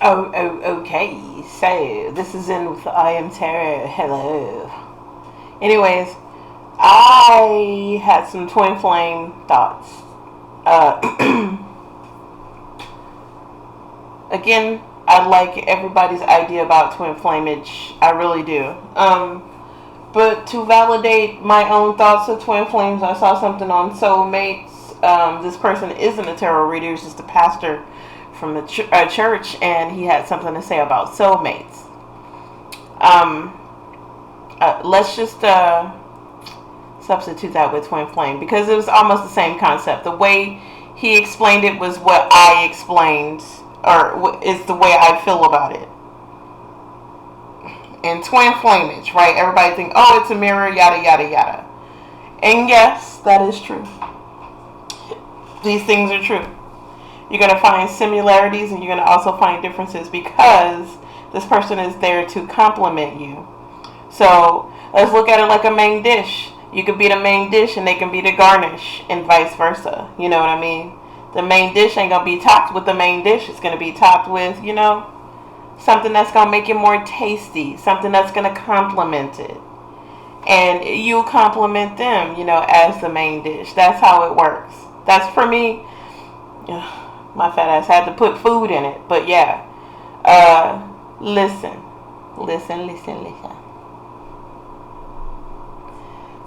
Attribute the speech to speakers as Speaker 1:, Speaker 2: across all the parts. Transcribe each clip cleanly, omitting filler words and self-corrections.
Speaker 1: Okay. So, this is in with I Am Tarot. Hello. Anyways, I had some twin flame thoughts. Uh, again, I like everybody's idea about twin flamage. I really do. But to validate my own thoughts of twin flames, I saw something on soulmates. This person isn't a tarot reader; he's just a pastor from a church, and he had something to say about soulmates. Um, let's just substitute that with twin flame because it was almost the same concept. The way he explained it was what I explained, or is the way I feel about it. And twin flamage, right? Everybody think, oh, it's a mirror, yada yada yada. And yes, that is true. These things are true. You're going to find similarities and you're going to also find differences because this person is there to complement you. So let's look at it like a main dish. You could be the main dish and they can be the garnish and vice versa. You know what I mean? The main dish ain't going to be topped with the main dish. It's going to be topped with, something that's going to make it more tasty. Something that's going to complement it. And you compliment them, as the main dish. That's how it works. That's for me. My fat ass had to put food in it. But yeah. Listen.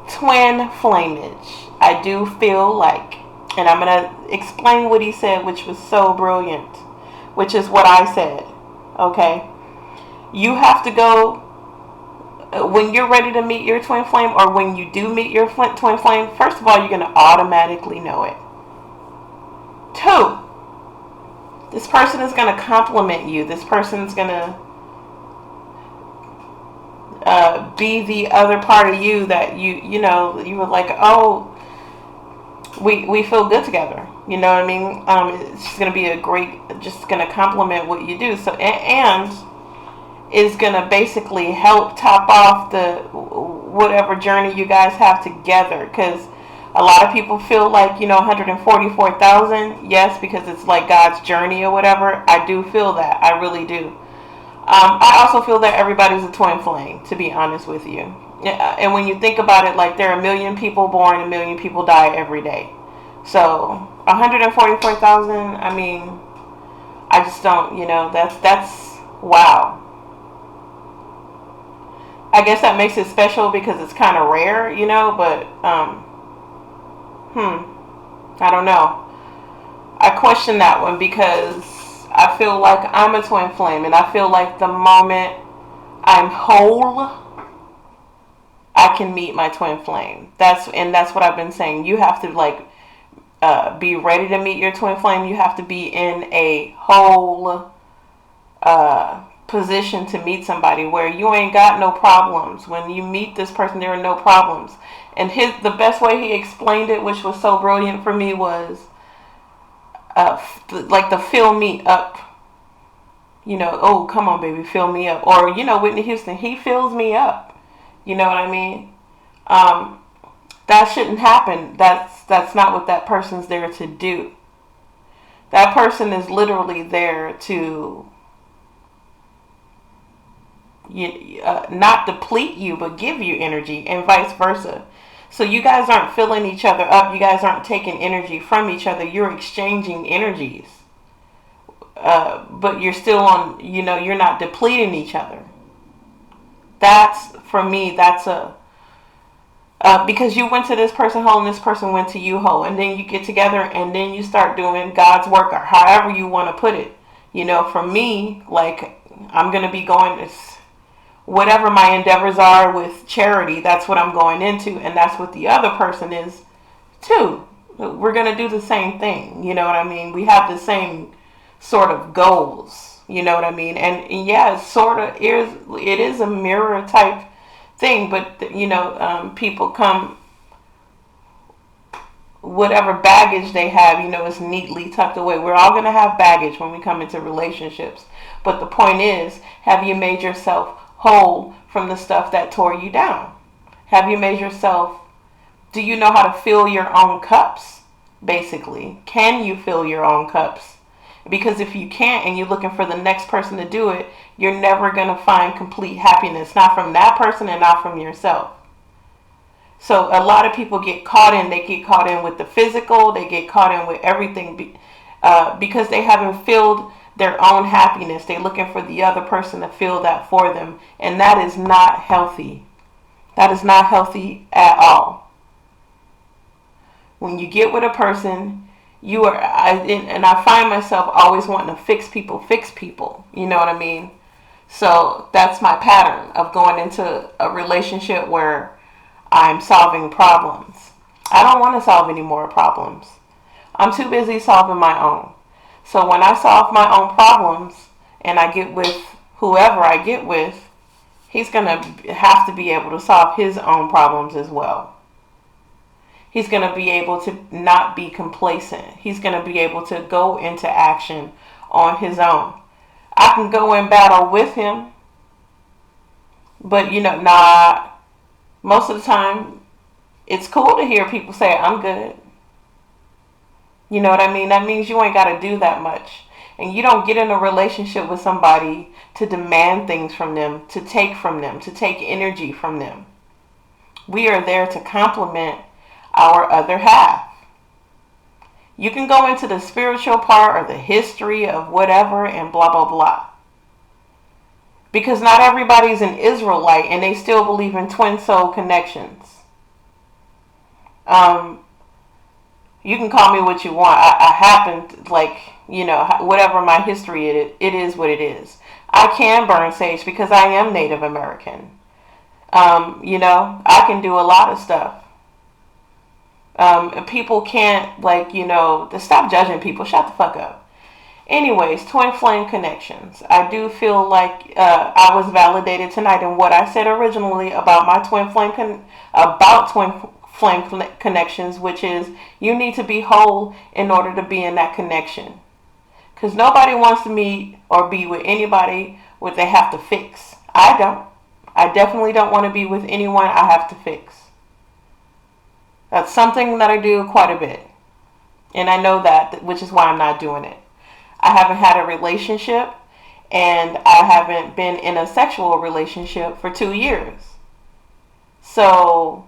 Speaker 1: Twin flamage. I do feel like, and I'm going to explain what he said, which was so brilliant, which is what I said. Okay? You have to go, when you're ready to meet your twin flame, or when you do meet your twin flame, first of all, you're going to automatically know it. 2, this person is going to compliment you. This person is going to be the other part of you that you were like, oh, we feel good together. You know what I mean? It's just going to be just going to compliment what you do. So, and is going to basically help top off the whatever journey you guys have together. Because a lot of people feel like, 144,000. Yes, because it's like God's journey or whatever. I do feel that. I really do. I also feel that everybody's a twin flame, to be honest with you. And when you think about it, like there are 1 million people born, 1 million people die every day. So 144,000. I mean, I just don't. That's wow. I guess that makes it special because it's kind of rare, But I don't know. I question that one because I feel like I'm a twin flame, and I feel like the moment I'm whole, I can meet my twin flame. That's what I've been saying. You have to be ready to meet your twin flame. You have to be in a whole position to meet somebody where you ain't got no problems. When you meet this person, there are no problems. And the best way he explained it, which was so brilliant for me, was like the fill me up. Oh, come on, baby, fill me up. Or, Whitney Houston, he fills me up. You know what I mean? That shouldn't happen. That's not what that person's there to do. That person is literally there to not deplete you, but give you energy, and vice versa. So you guys aren't filling each other up. You guys aren't taking energy from each other. You're exchanging energies. But you're still on, you're not depleting each other. That's, for me, that's because you went to this person whole and this person went to you whole. And then you get together and then you start doing God's work, or however you want to put it. For me, like, I'm going to be going to whatever my endeavors are with charity, that's what I'm going into, and that's what the other person is too. We're going to do the same thing, you know what I mean? We have the same sort of goals, you know what I mean? And yeah, it is a mirror type thing, but people come, whatever baggage they have, is neatly tucked away. We're all going to have baggage when we come into relationships, but the point is, have you made yourself whole from the stuff that tore you down? Have you made yourself, do you know how to fill your own cups? Basically, can you fill your own cups? Because if you can't and you're looking for the next person to do it, you're never going to find complete happiness, not from that person and not from yourself. So a lot of people get caught in, they get caught in with the physical, they get caught in with everything because they haven't filled their own happiness. They're looking for the other person to fill that for them. And that is not healthy. That is not healthy at all. When you get with a person, I find myself always wanting to fix people. You know what I mean? So that's my pattern of going into a relationship where I'm solving problems. I don't want to solve any more problems. I'm too busy solving my own. So when I solve my own problems and I get with whoever I get with, he's going to have to be able to solve his own problems as well. He's going to be able to not be complacent. He's going to be able to go into action on his own. I can go in battle with him, but most of the time, it's cool to hear people say, I'm good. You know what I mean? That means you ain't got to do that much. And you don't get in a relationship with somebody to demand things from them, to take from them, to take energy from them. We are there to complement our other half. You can go into the spiritual part or the history of whatever and blah, blah, blah. Because not everybody's an Israelite and they still believe in twin soul connections. You can call me what you want. I happen to, whatever my history it is what it is. I can burn sage because I am Native American. I can do a lot of stuff. People can't, stop judging people. Shut the fuck up. Anyways, twin flame connections. I do feel like I was validated tonight in what I said originally about my twin flame connections, which is you need to be whole in order to be in that connection. Because nobody wants to meet or be with anybody what they have to fix. I don't. I definitely don't want to be with anyone I have to fix. That's something that I do quite a bit. And I know that, which is why I'm not doing it. I haven't had a relationship and I haven't been in a sexual relationship for 2 years. So,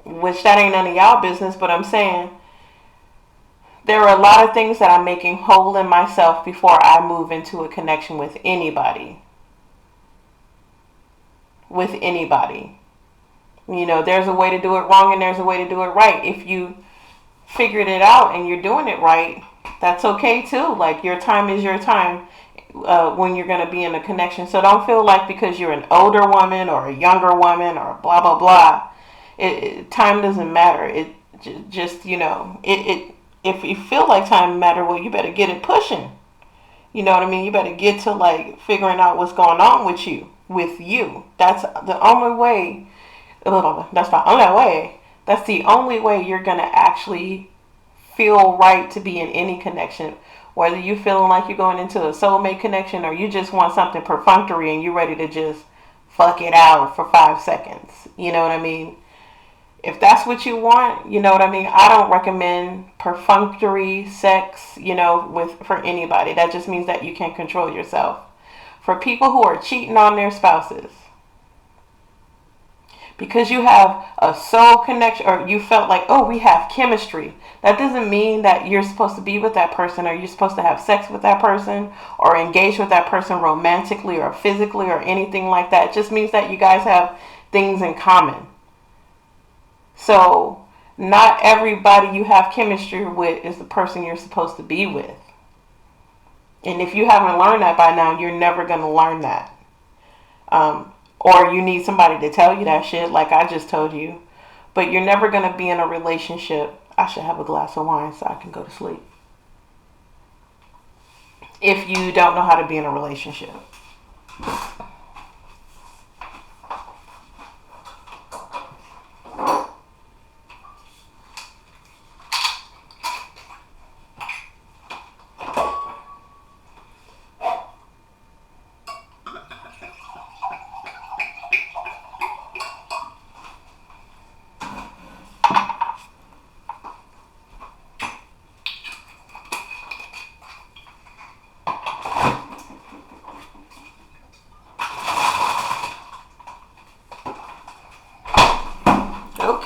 Speaker 1: which that ain't none of y'all business, but I'm saying there are a lot of things that I'm making whole in myself before I move into a connection with anybody. With anybody. There's a way to do it wrong and there's a way to do it right. If you figured it out and you're doing it right, that's okay too. Like, your time is your time when you're going to be in a connection. So don't feel like because you're an older woman or a younger woman or blah, blah, blah, time doesn't matter. It just, if you feel like time matter, well, you better get it pushing. You know what I mean? You better get to figuring out what's going on with you. That's the only way. That's the only way you're going to actually feel right to be in any connection. Whether you're feeling like you're going into a soulmate connection or you just want something perfunctory and you're ready to just fuck it out for 5 seconds. You know what I mean? If that's what you want, you know what I mean? I don't recommend perfunctory sex, for anybody. That just means that you can't control yourself. For people who are cheating on their spouses, because you have a soul connection or you felt like, oh, we have chemistry. That doesn't mean that you're supposed to be with that person or you're supposed to have sex with that person or engage with that person romantically or physically or anything like that. It just means that you guys have things in common. So not everybody you have chemistry with is the person you're supposed to be with. And if you haven't learned that by now, you're never going to learn that. Or you need somebody to tell you that shit like I just told you. But you're never going to be in a relationship. I should have a glass of wine so I can go to sleep. If you don't know how to be in a relationship.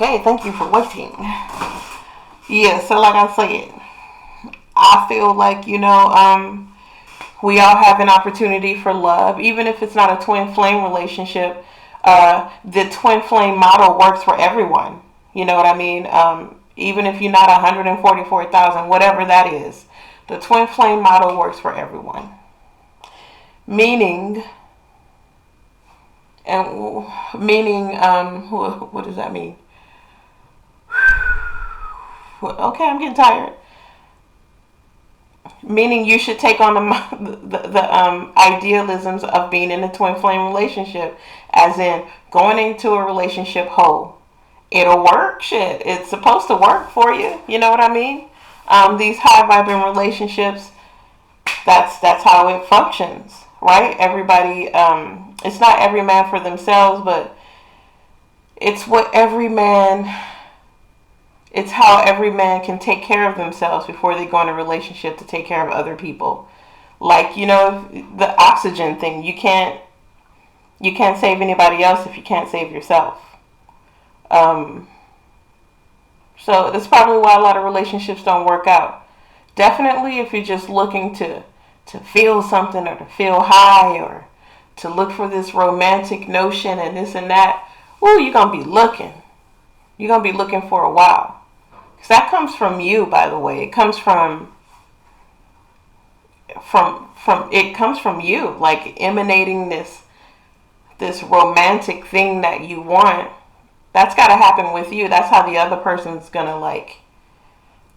Speaker 1: Okay, thank you for waiting. Yeah, so like I said, I feel like, we all have an opportunity for love, even if it's not a twin flame relationship. The twin flame model works for everyone. You know what I mean? Even if you're not 144,000, whatever that is, the twin flame model works for everyone. Meaning, what does that mean? Okay, I'm getting tired. Meaning you should take on the idealisms of being in a twin flame relationship, as in going into a relationship whole. It'll work. Shit, it's supposed to work for you. You know what I mean? These high vibrant relationships, that's how it functions, right? Everybody, it's not every man for themselves, but it's what every man. It's how every man can take care of themselves before they go in a relationship to take care of other people. Like, the oxygen thing. You can't save anybody else if you can't save yourself. So that's probably why a lot of relationships don't work out. Definitely if you're just looking to feel something, or to feel high, or to look for this romantic notion and this and that, you're going to be looking. You're going to be looking for a while. Because that comes from you, by the way. It comes from you, like emanating this romantic thing that you want. That's got to happen with you. That's how the other person's going to like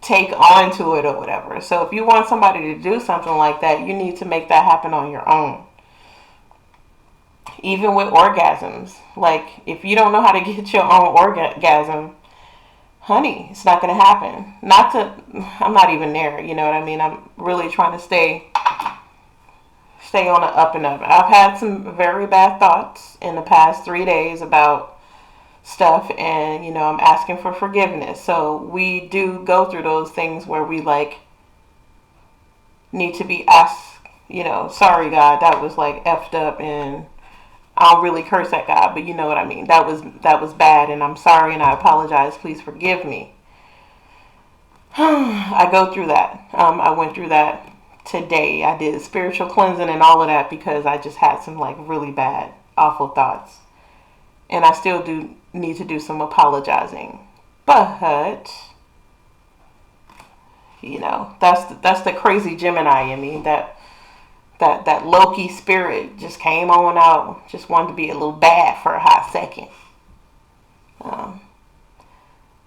Speaker 1: take on to it or whatever. So if you want somebody to do something like that, you need to make that happen on your own. Even with orgasms. Like, if you don't know how to get your own orgasm, honey, it's not going to happen. I'm not even there, you know what I mean? I'm really trying to stay on the up and up. I've had some very bad thoughts in the past 3 days about stuff, and, I'm asking for forgiveness. So we do go through those things where we, like, need to be asked, sorry, God, that was, like, effed up, and I don't really curse at God, but you know what I mean. That was bad, and I'm sorry, and I apologize. Please forgive me. I go through that. I went through that today. I did spiritual cleansing and all of that because I just had some like really bad, awful thoughts, and I still do need to do some apologizing. But that's the crazy Gemini in me. That Loki spirit just came on out. Just wanted to be a little bad for a hot second.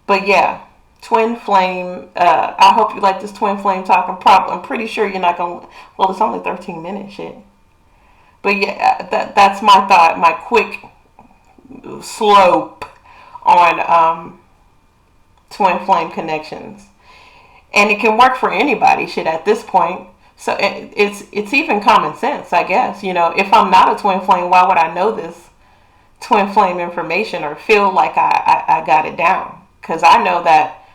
Speaker 1: But yeah, twin flame. I hope you like this twin flame talk. I'm pretty sure you're not gonna. Well, it's only 13 minutes, shit. But yeah, that's my thought. My quick slope on twin flame connections, and it can work for anybody. Shit, at this point. So it's even common sense, I guess. If I'm not a twin flame, why would I know this twin flame information or feel like I got it down? Because I know that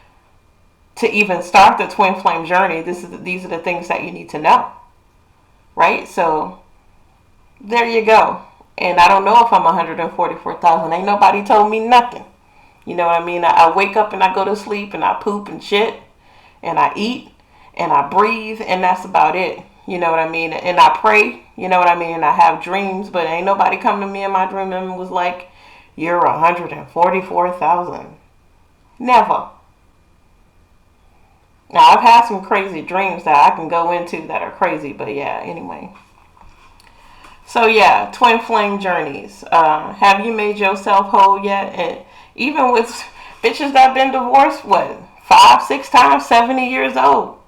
Speaker 1: to even start the twin flame journey, these are the things that you need to know, right? So there you go. And I don't know if I'm 144,000. Ain't nobody told me nothing. You know what I mean? I wake up and I go to sleep and I poop and shit and I eat. And I breathe, and that's about it. You know what I mean? And I pray, you know what I mean? And I have dreams, but ain't nobody come to me in my dream and was like, you're 144,000. Never. Now, I've had some crazy dreams that I can go into that are crazy, but yeah, anyway. So yeah, twin flame journeys. Have you made yourself whole yet? And even with bitches that been divorced, 5, 6 times, 70 years old.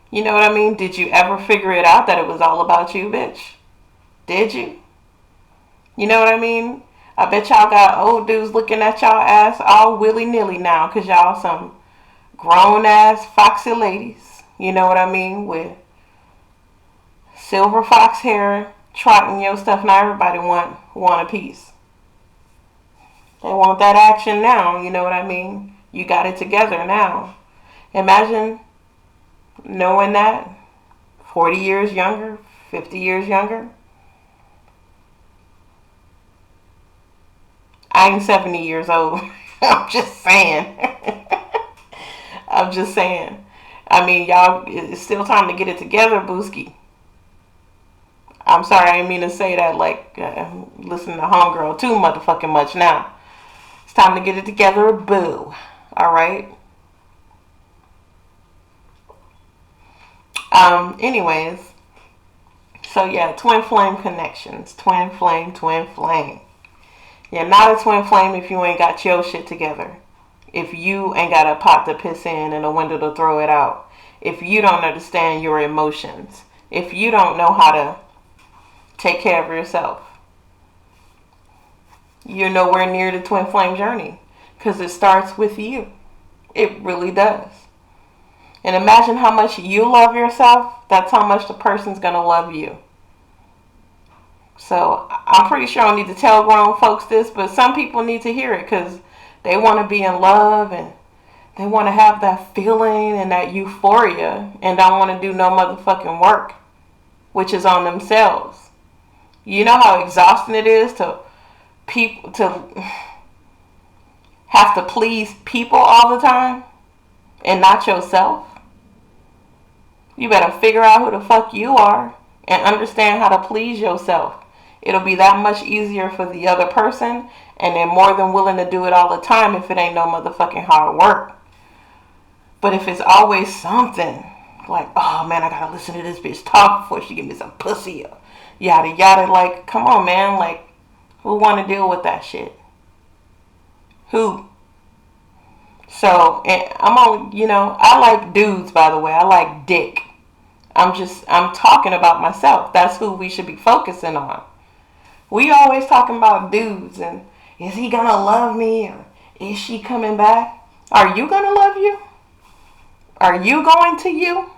Speaker 1: You know what I mean? Did you ever figure it out that it was all about you, bitch? Did you? You know what I mean? I bet y'all got old dudes looking at y'all ass all willy-nilly now because y'all some grown-ass foxy ladies. You know what I mean? With silver fox hair, trotting your stuff. Now everybody want a piece. They want that action now. You know what I mean? You got it together now. Imagine knowing that 40 years younger, 50 years younger. I ain't 70 years old. I'm just saying. I'm just saying. I mean, y'all, it's still time to get it together, Booski. I'm sorry, I didn't mean to say that like listening to Homegirl too motherfucking much now. It's time to get it together, boo. Alright? Anyways. So yeah, twin flame connections. Twin flame, twin flame. You're not a twin flame if you ain't got your shit together. If you ain't got a pot to piss in and a window to throw it out. If you don't understand your emotions. If you don't know how to take care of yourself. You're nowhere near the twin flame journey. Because it starts with you. It really does. And imagine how much you love yourself. That's how much the person's going to love you. So I'm pretty sure I don't need to tell grown folks this, but some people need to hear it because they want to be in love and they want to have that feeling and that euphoria and don't want to do no motherfucking work, which is on themselves. You know how exhausting it is to have to please people all the time and not yourself? You better figure out who the fuck you are and understand how to please yourself. It'll be that much easier for the other person, and they're more than willing to do it all the time if it ain't no motherfucking hard work. But if it's always something, like, oh man, I gotta listen to this bitch talk before she give me some pussy, or yada yada, like, come on man, like, who wanna deal with that shit? Who? So, and I'm only, I like dudes, by the way. I like dick. I'm talking about myself. That's who we should be focusing on. We always talking about dudes and is he gonna love me or is she coming back? Are you gonna love you? Are you going to you?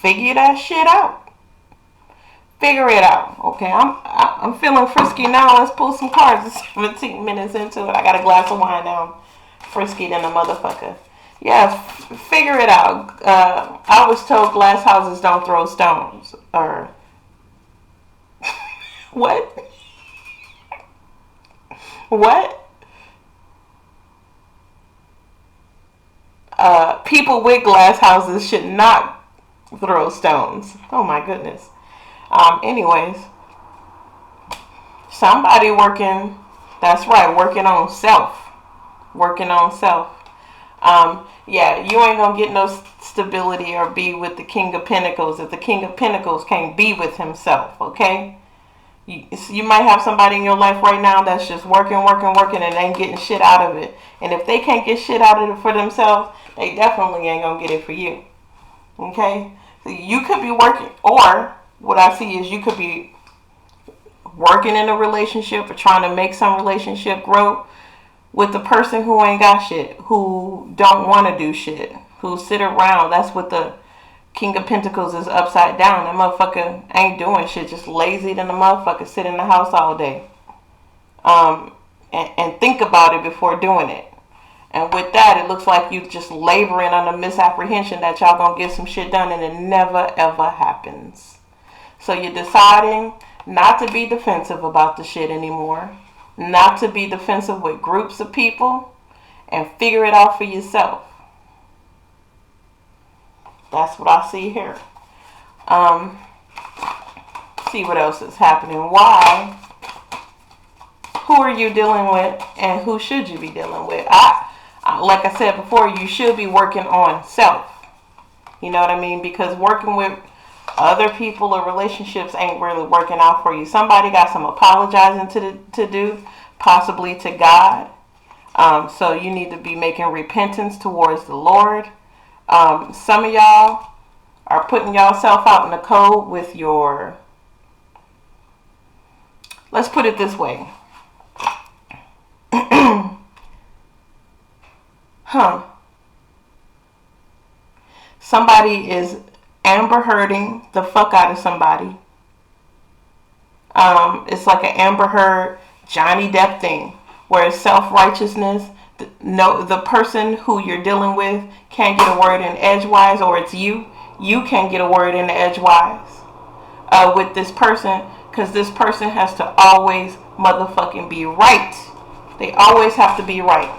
Speaker 1: Figure that shit out. Figure it out. Okay, I'm feeling frisky now. Let's pull some cards. It's 17 minutes into it. I got a glass of wine now. Frisky than a motherfucker. Yeah, figure it out. I was told glass houses don't throw stones. Or what? What? People with glass houses should not throw stones. Oh my goodness. Anyways, somebody working. That's right, working on self. Working on self. Yeah, you ain't gonna get no stability or be with the King of Pentacles if the King of Pentacles can't be with himself, okay? You might have somebody in your life right now that's just working and ain't getting shit out of it. And if they can't get shit out of it for themselves, they definitely ain't gonna get it for you. Okay? So you could be working, or what I see is you could be working in a relationship or trying to make some relationship grow with the person who ain't got shit, who don't want to do shit, who sit around. That's what the King of Pentacles is upside down. That motherfucker ain't doing shit, just lazy than the motherfucker, sit in the house all day. And think about it before doing it. And with that, it looks like you just laboring under misapprehension that y'all gonna get some shit done, and it never ever happens. So you're deciding not to be defensive about the shit anymore, not to be defensive with groups of people, and figure it out for yourself. That's what I see here. See what else is happening. Why? Who are you dealing with, and who should you be dealing with? Like I said before, you should be working on self. You know what I mean? Because working with other people or relationships ain't really working out for you. Somebody got some apologizing to do, possibly to God. So you need to be making repentance towards the Lord. Some of y'all are putting yourself out in the cold with your, let's put it this way. Somebody is Amber Hearding the fuck out of somebody. It's like an Amber Heard, Johnny Depp thing, where it's self-righteousness. The person who you're dealing with can't get a word in edgewise, or it's you can't get a word in edgewise with this person, because this person has to always motherfucking be right. They always have to be right.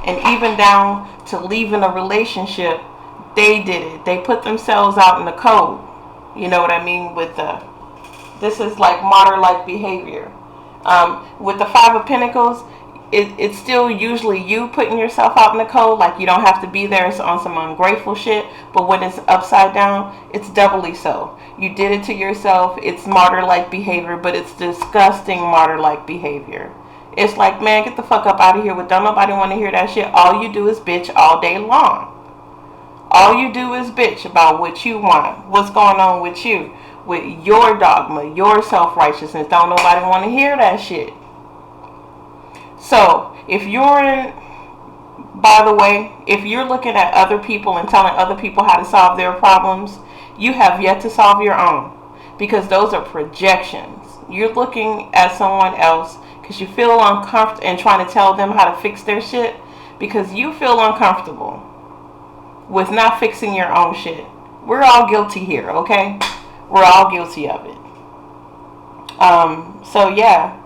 Speaker 1: And even down to leaving a relationship, they did it. They put themselves out in the cold. You know what I mean? This is like martyr-like behavior. With the Five of Pentacles, it's still usually you putting yourself out in the cold. Like, you don't have to be there. It's on some ungrateful shit. But when it's upside down, it's doubly so. You did it to yourself. It's martyr-like behavior, but it's disgusting martyr-like behavior. It's like, man, get the fuck up out of here. Don't nobody want to hear that shit. All you do is bitch all day long. All you do is bitch about what you want. What's going on with you. With your dogma, your self-righteousness. Don't nobody want to hear that shit. So, if you're in, by the way, if you're looking at other people and telling other people how to solve their problems, you have yet to solve your own. Because those are projections. You're looking at someone else because you feel uncomfortable and trying to tell them how to fix their shit because you feel uncomfortable with not fixing your own shit. We're all guilty here, okay? We're all guilty of it. So yeah,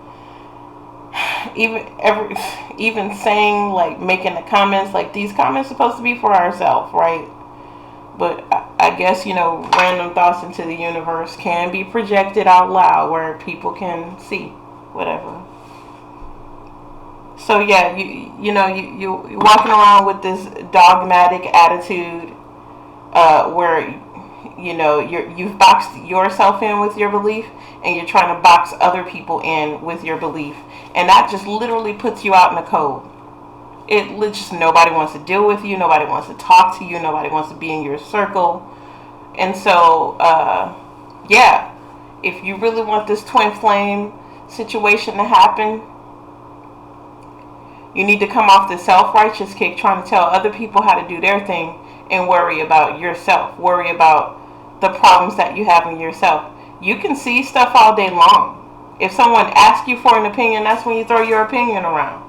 Speaker 1: even saying, like, making the comments, like, these comments are supposed to be for ourselves, right? But I guess, you know, random thoughts into the universe can be projected out loud where people can see whatever. So yeah, you're walking around with this dogmatic attitude, where you've boxed yourself in with your belief, and you're trying to box other people in with your belief, and that just literally puts you out in the cold. Nobody wants to deal with you, nobody wants to talk to you, nobody wants to be in your circle. And so yeah, if you really want this twin flame situation to happen, you need to come off the self-righteous kick trying to tell other people how to do their thing and worry about yourself. Worry about the problems that you have in yourself. You can see stuff all day long. If someone asks you for an opinion, that's when you throw your opinion around.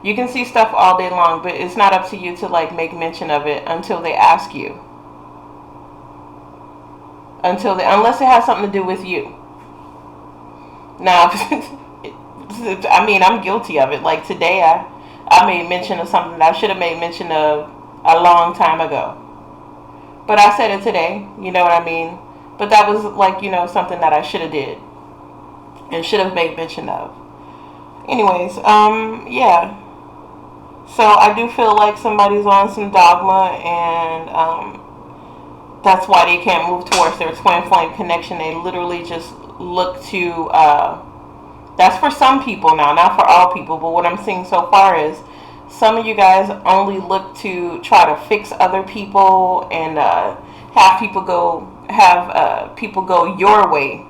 Speaker 1: You can see stuff all day long, but it's not up to you to, like, make mention of it until they ask you. Unless it has something to do with you. Now, I mean, I'm guilty of it. Like, today I made mention of something that I should have made mention of a long time ago. But I said it today, you know what I mean? But that was, like, something that I should have did. And should have made mention of. Anyways, yeah. So I do feel like somebody's on some dogma, and that's why they can't move towards their twin flame connection. They literally just look to, that's for some people now, not for all people, but what I'm seeing so far is some of you guys only look to try to fix other people and have people go your way.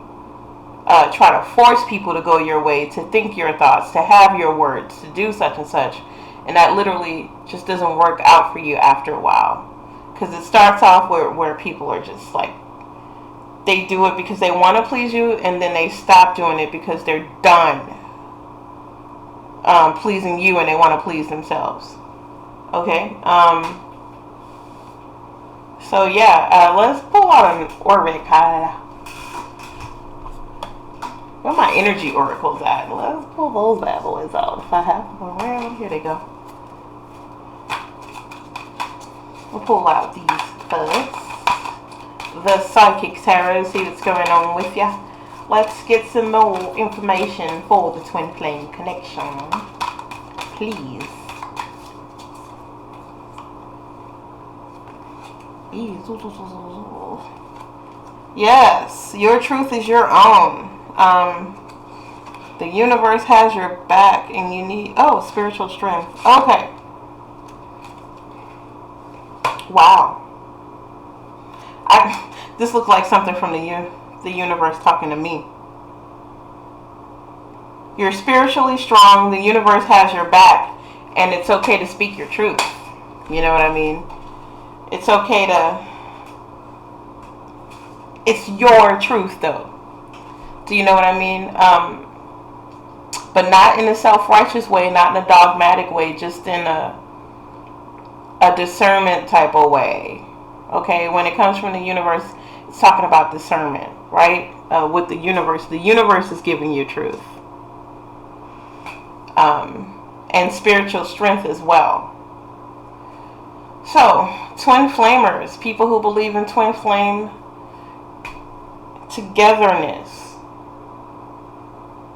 Speaker 1: Try to force people to go your way, to think your thoughts, to have your words, to do such and such. And that literally just doesn't work out for you after a while. Because it starts off where people are just like, they do it because they want to please you, and then they stop doing it because they're done pleasing you and they want to please themselves. Okay? So yeah, let's pull out an oracle card. Where my energy oracles at? Let's pull those bad boys out if I have them around. Here they go. We'll pull out these first. The Psychic Tarot, see what's going on with ya. Let's get some more information for the twin flame connection. Please. Yes, your truth is your own. The universe has your back, and you need, spiritual strength. Okay. Wow. This looks like something from the universe talking to me. You're spiritually strong. The universe has your back, and it's okay to speak your truth. You know what I mean? It's okay to. It's your truth, though. Do you know what I mean? But not in a self-righteous way, not in a dogmatic way, just in a discernment type of way. Okay, when it comes from the universe, it's talking about discernment, right? With the universe is giving you truth. and spiritual strength as well. So, twin flamers, people who believe in twin flame togetherness.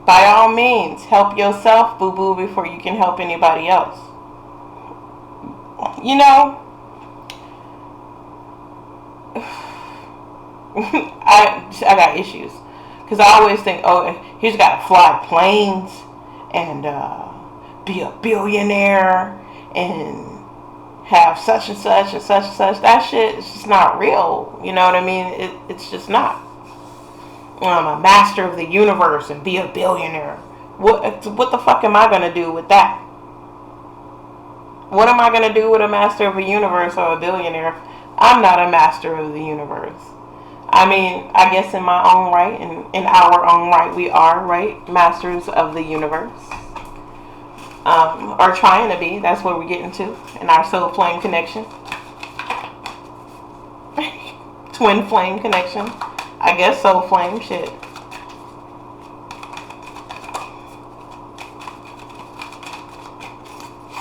Speaker 1: By all means, help yourself, boo-boo, before you can help anybody else. You know, I got issues. Because I always think, oh, he's got to fly planes and be a billionaire and have such and such and such and such. That shit is just not real. You know what I mean? It's just not. I'm a master of the universe and be a billionaire. What the fuck am I going to do with that? What am I going to do with a master of a universe or a billionaire? I'm not a master of the universe. I mean, I guess in my own right, in our own right, we are, right? Masters of the universe. Or trying to be. That's what we're getting to in our soul flame connection. Twin flame connection. I guess soul flame shit.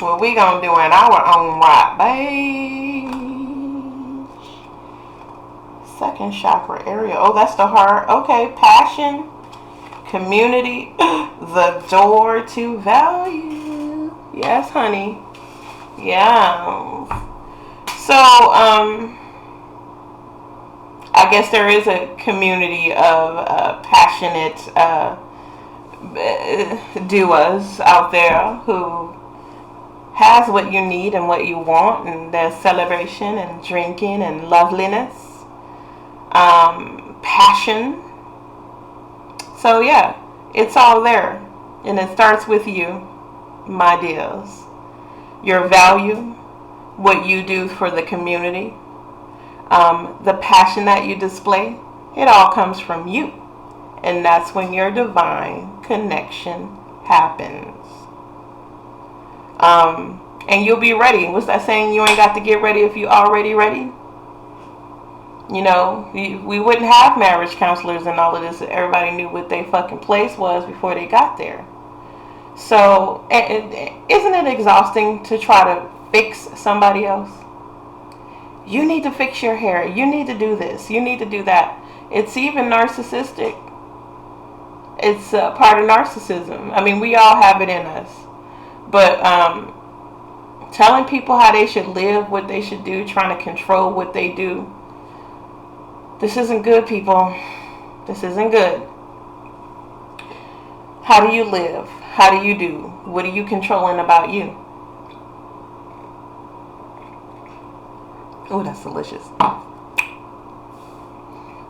Speaker 1: What we gonna do in our own right, babe. Second chakra area. Oh, that's the heart. Okay, passion, community, the door to value. Yes, honey. Yeah. So, I guess there is a community of passionate duos out there who has what you need and what you want, and there's celebration and drinking and loveliness, passion. So yeah, it's all there, and it starts with you, my dears. Your value, what you do for the community, the passion that you display, it all comes from you. And that's when your divine connection happens. And you'll be ready. What's that saying? You ain't got to get ready if you already ready. You know, we wouldn't have marriage counselors and all of this if everybody knew what their fucking place was before they got there. So, isn't it exhausting to try to fix somebody else? You need to fix your hair. You need to do this. You need to do that. It's even narcissistic. It's part of narcissism. I mean, we all have it in us. But telling people how they should live, what they should do, trying to control what they do, this isn't good, people. This isn't good. How do you live? How do you do? What are you controlling about you? Oh, that's delicious.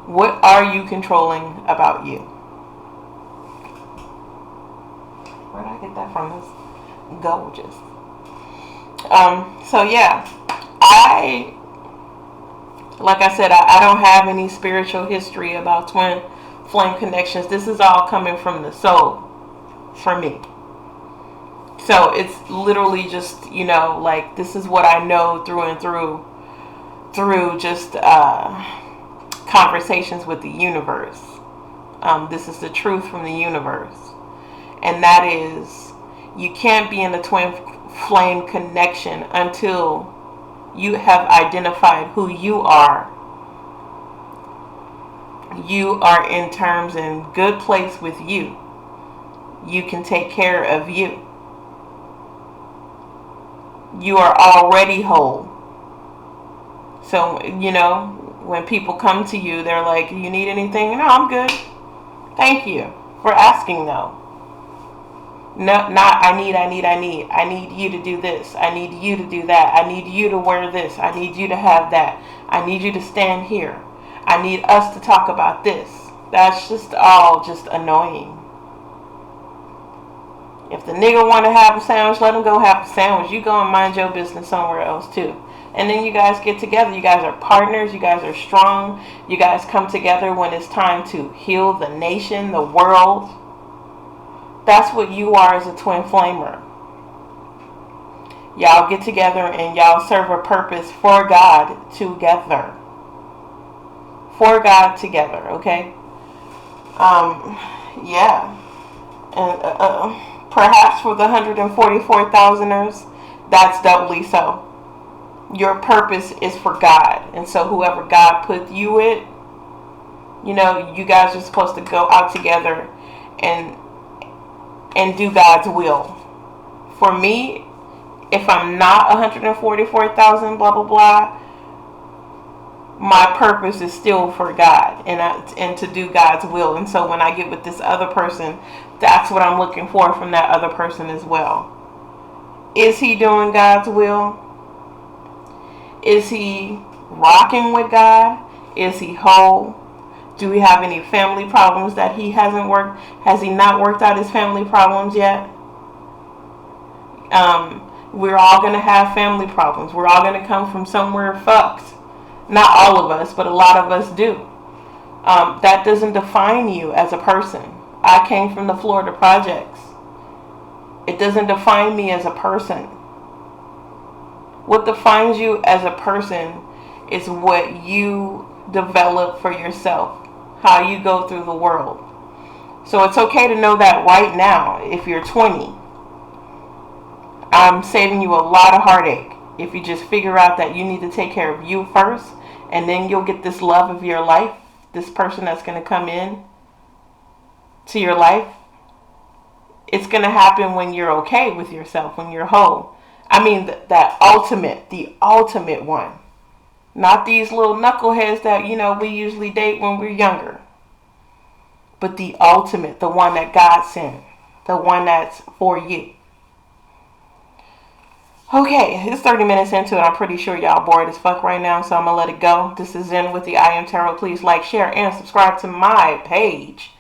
Speaker 1: What are you controlling about you? Where did I get that from? It's gorgeous. So yeah, like I said, I don't have any spiritual history about twin flame connections. This is all coming from the soul for me. So it's literally just, you know, like, this is what I know through and through just conversations with the universe. This is the truth from the universe. And that is, you can't be in a twin flame connection until you have identified who you are. You are in terms in good place with you. You can take care of you. You are already whole. So, you know, when people come to you, they're like, you need anything? No, I'm good. Thank you for asking, though. No, not I need. I need you to do this. I need you to do that. I need you to wear this. I need you to have that. I need you to stand here. I need us to talk about this. That's just all just annoying. If the nigga want to have a sandwich, let him go have a sandwich. You go and mind your business somewhere else too. And then you guys get together. You guys are partners. You guys are strong. You guys come together when it's time to heal the nation, the world. That's what you are as a twin flamer. Y'all get together and y'all serve a purpose for God together. For God together, okay? Yeah. And Perhaps for the 144,000ers, that's doubly so. Your purpose is for God. And so whoever God put you with, you guys are supposed to go out together and do God's will. For me, if I'm not 144,000, blah, blah, blah, my purpose is still for God and to do God's will. And so when I get with this other person, that's what I'm looking for from that other person as well. Is he doing God's will? Is he rocking with God? Is he whole? Do we have any family problems that he hasn't worked? Has he not worked out his family problems yet? We're all going to have family problems. We're all going to come from somewhere fucked. Not all of us, but a lot of us do. That doesn't define you as a person. I came from the Florida projects. It doesn't define me as a person. What defines you as a person is what you develop for yourself, how you go through the world. So it's okay to know that right now. If you're 20, I'm saving you a lot of heartache if you just figure out that you need to take care of you first, and then you'll get this love of your life, this person that's going to come in to your life. It's going to happen when you're okay with yourself, when you're whole. I mean, the ultimate one. Not these little knuckleheads that, we usually date when we're younger. But the ultimate, the one that God sent. The one that's for you. Okay, it's 30 minutes into it. I'm pretty sure y'all bored as fuck right now, so I'm going to let it go. This is Zen with the I Am Tarot. Please like, share, and subscribe to my page.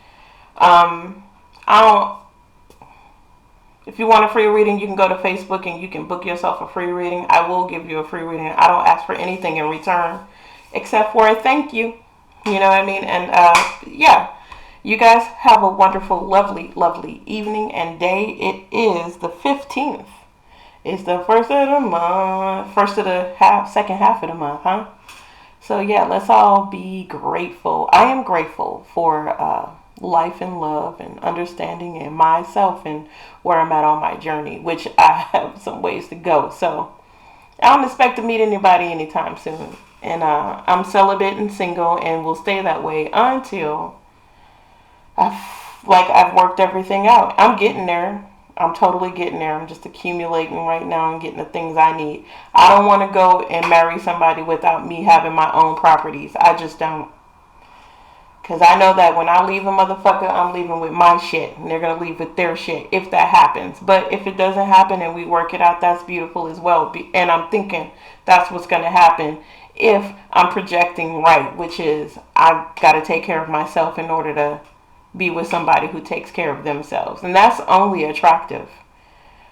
Speaker 1: If you want a free reading, you can go to Facebook and you can book yourself a free reading. I will give you a free reading. I don't ask for anything in return except for a thank you. You know what I mean? And yeah, you guys have a wonderful, lovely, lovely evening and day. It is the 15th. It's the first of the month. Second half of the month, huh? So yeah, let's all be grateful. I am grateful for life and love and understanding and myself and where I'm at on my journey, which I have some ways to go. So I don't expect to meet anybody anytime soon. And I'm celibate and single and will stay that way until I've worked everything out. I'm getting there. I'm totally getting there. I'm just accumulating right now and getting the things I need. I don't want to go and marry somebody without me having my own properties. I just don't. Because I know that when I leave a motherfucker, I'm leaving with my shit. And they're going to leave with their shit if that happens. But if it doesn't happen and we work it out, that's beautiful as well. And I'm thinking that's what's going to happen if I'm projecting right. Which is I've got to take care of myself in order to be with somebody who takes care of themselves. And that's only attractive.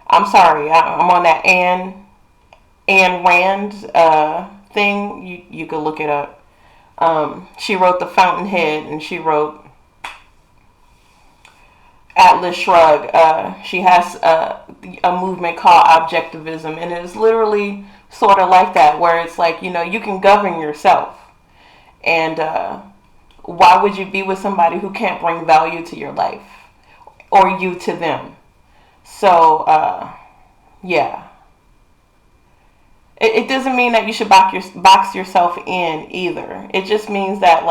Speaker 1: I'm sorry. I'm on that Ayn Rand thing. You could look it up. She wrote The Fountainhead and she wrote Atlas Shrugged. She has a movement called Objectivism, and it's literally sort of like that, where it's like, you can govern yourself. And why would you be with somebody who can't bring value to your life or you to them? So, yeah. It doesn't mean that you should box yourself in either. It just means that,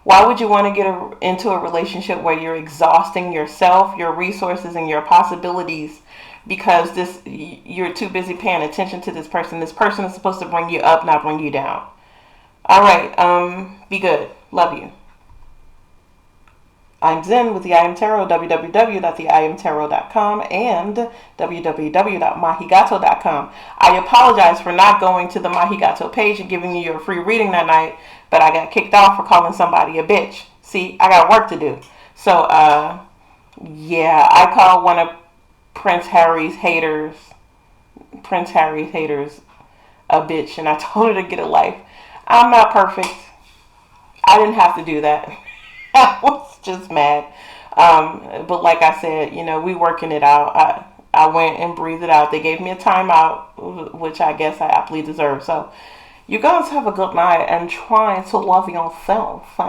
Speaker 1: why would you want to get into a relationship where you're exhausting yourself, your resources, and your possibilities because you're too busy paying attention to this person? This person is supposed to bring you up, not bring you down. All right. Be good. Love you. I'm Zen with the I Am Tarot, www.theiamtarot.com and www.mahigato.com. I apologize for not going to the Mahigato page and giving you your free reading that night, but I got kicked off for calling somebody a bitch. See, I got work to do. So, yeah, I called one of Prince Harry's haters, a bitch, and I told her to get a life. I'm not perfect. I didn't have to do that. I was just mad. But like I said, we working it out. I went and breathed it out. They gave me a timeout, which I guess I aptly deserve. So you guys have a good night and try to love yourself.